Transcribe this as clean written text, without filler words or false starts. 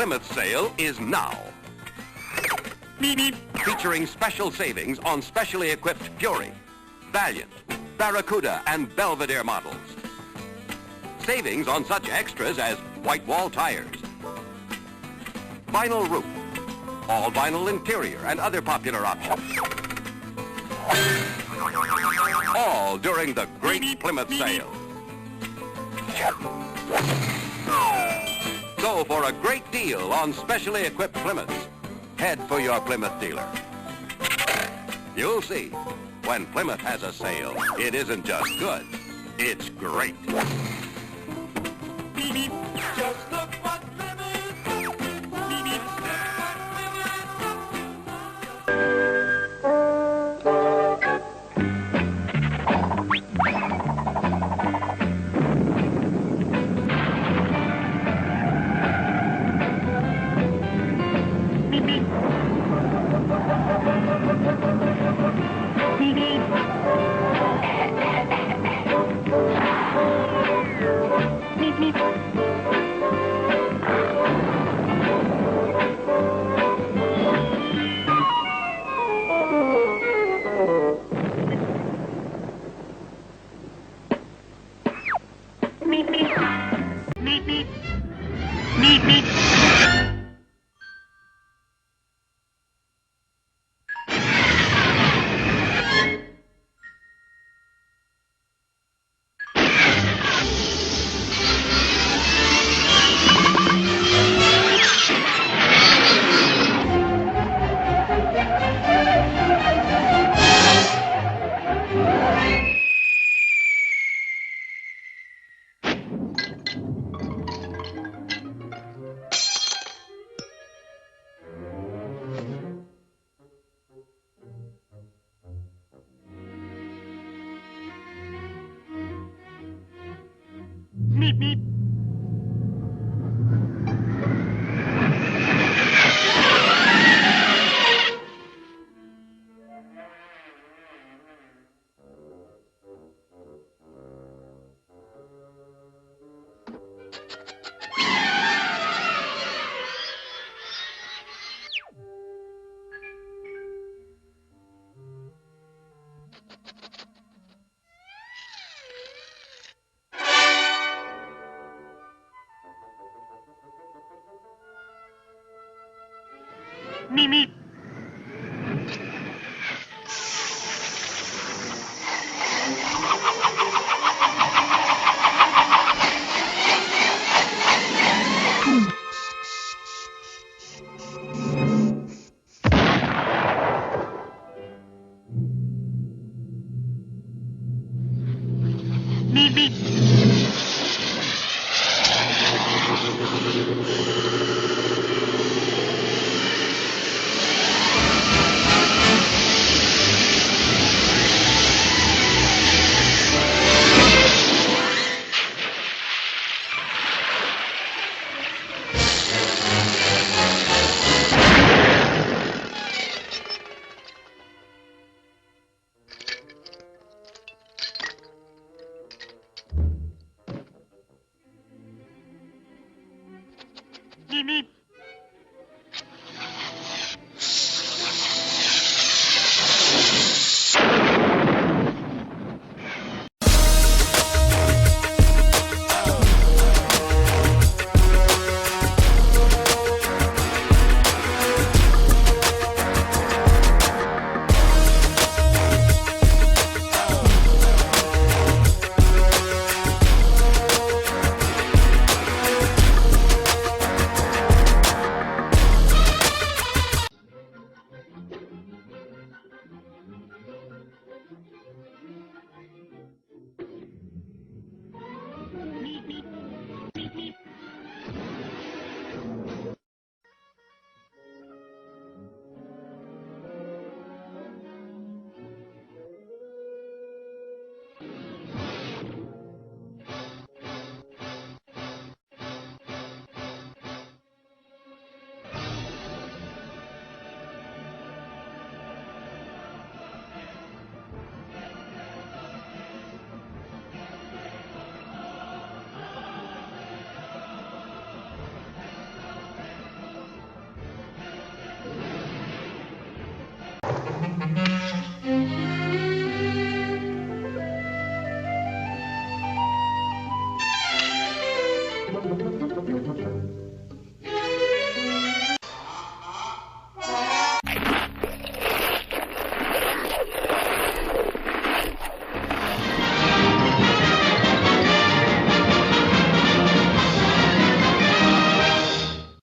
Plymouth sale is now. Featuring special savings on specially equipped Fury, Valiant, Barracuda, and Belvedere models. Savings on such extras as white wall tires, vinyl roof, all vinyl interior, and other popular options. All during the Great Plymouth Sale. So for a great deal on specially equipped Plymouths, head for your Plymouth dealer. You'll see, when Plymouth has a sale, it isn't just good, it's great. Just look what